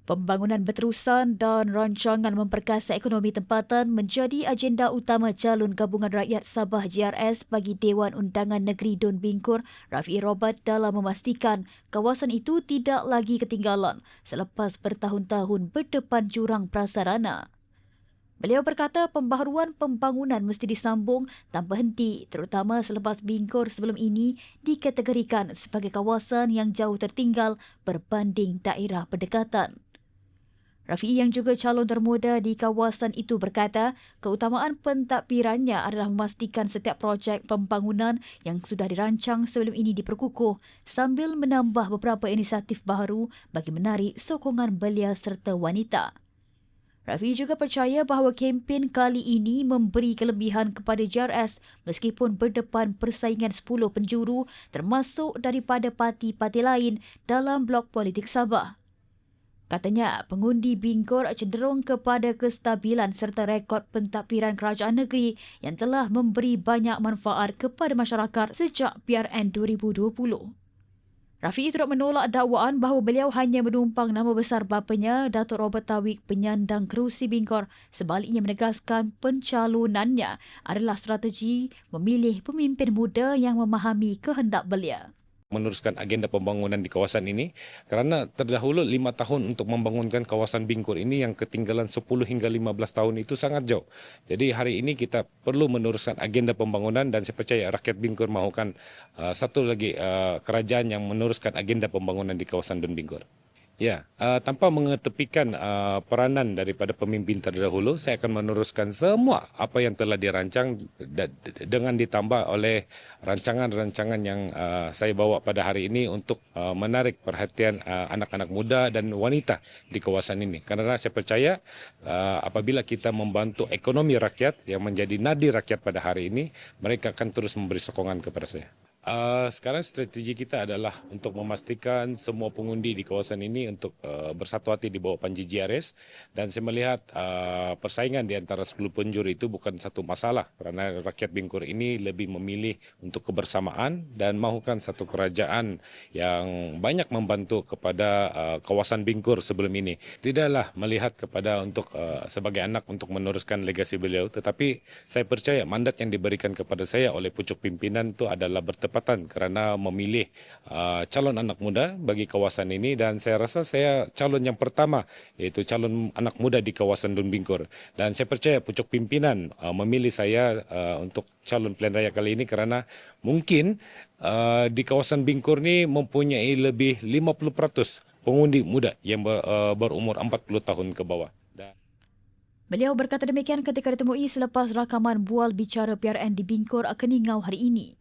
Pembangunan berterusan dan rancangan memperkasa ekonomi tempatan menjadi agenda utama calon gabungan rakyat Sabah JRS bagi Dewan Undangan Negeri Dun Bingkur, Rafiee Robert, dalam memastikan kawasan itu tidak lagi ketinggalan selepas bertahun-tahun berdepan jurang prasarana. Beliau berkata pembaharuan pembangunan mesti disambung tanpa henti, terutama selepas Bingkur sebelum ini dikategorikan sebagai kawasan yang jauh tertinggal berbanding daerah berdekatan. Rafiee yang juga calon termuda di kawasan itu berkata keutamaan pentadbirannya adalah memastikan setiap projek pembangunan yang sudah dirancang sebelum ini diperkukuh sambil menambah beberapa inisiatif baharu bagi menarik sokongan belia serta wanita. Rafiee juga percaya bahawa kempen kali ini memberi kelebihan kepada JRS meskipun berdepan persaingan 10 penjuru termasuk daripada parti-parti lain dalam blok politik Sabah. Katanya, pengundi Bingkur cenderung kepada kestabilan serta rekod pentadbiran kerajaan negeri yang telah memberi banyak manfaat kepada masyarakat sejak PRN 2020. Rafiee turut menolak dakwaan bahawa beliau hanya menumpang nama besar bapanya, Datuk Robert Tawik, penyandang kerusi Bingkur. Sebaliknya menegaskan pencalonannya adalah strategi memilih pemimpin muda yang memahami kehendak belia. Meneruskan agenda pembangunan di kawasan ini kerana terdahulu 5 tahun untuk membangunkan kawasan Bingkur ini yang ketinggalan 10 hingga 15 tahun itu sangat jauh. Jadi hari ini kita perlu meneruskan agenda pembangunan dan saya percaya rakyat Bingkur mahukan satu lagi kerajaan yang meneruskan agenda pembangunan di kawasan Dun Bingkur. Ya, tanpa mengetepikan peranan daripada pemimpin terdahulu, saya akan meneruskan semua apa yang telah dirancang dengan ditambah oleh rancangan-rancangan yang saya bawa pada hari ini untuk menarik perhatian anak-anak muda dan wanita di kawasan ini. Karena saya percaya apabila kita membantu ekonomi rakyat yang menjadi nadi rakyat pada hari ini, mereka akan terus memberi sokongan kepada saya. Sekarang strategi kita adalah untuk memastikan semua pengundi di kawasan ini untuk bersatu hati di bawah panji JRS dan saya melihat persaingan di antara 10 penjuru itu bukan satu masalah kerana rakyat Bingkur ini lebih memilih untuk kebersamaan dan mahukan satu kerajaan yang banyak membantu kepada kawasan Bingkur sebelum ini. Tidaklah melihat kepada untuk sebagai anak untuk meneruskan legasi beliau, tetapi saya percaya mandat yang diberikan kepada saya oleh pucuk pimpinan itu adalah bertepatan kerana memilih calon anak muda bagi kawasan ini dan saya rasa saya calon yang pertama iaitu calon anak muda di kawasan Dun Bingkur dan saya percaya pucuk pimpinan memilih saya untuk calon pilihan raya kali ini kerana mungkin di kawasan Bingkur ni mempunyai lebih 50% pengundi muda yang berumur 40 tahun ke bawah. Beliau berkata demikian ketika ditemui selepas rakaman bual bicara PRN di Bingkur Keningau hari ini.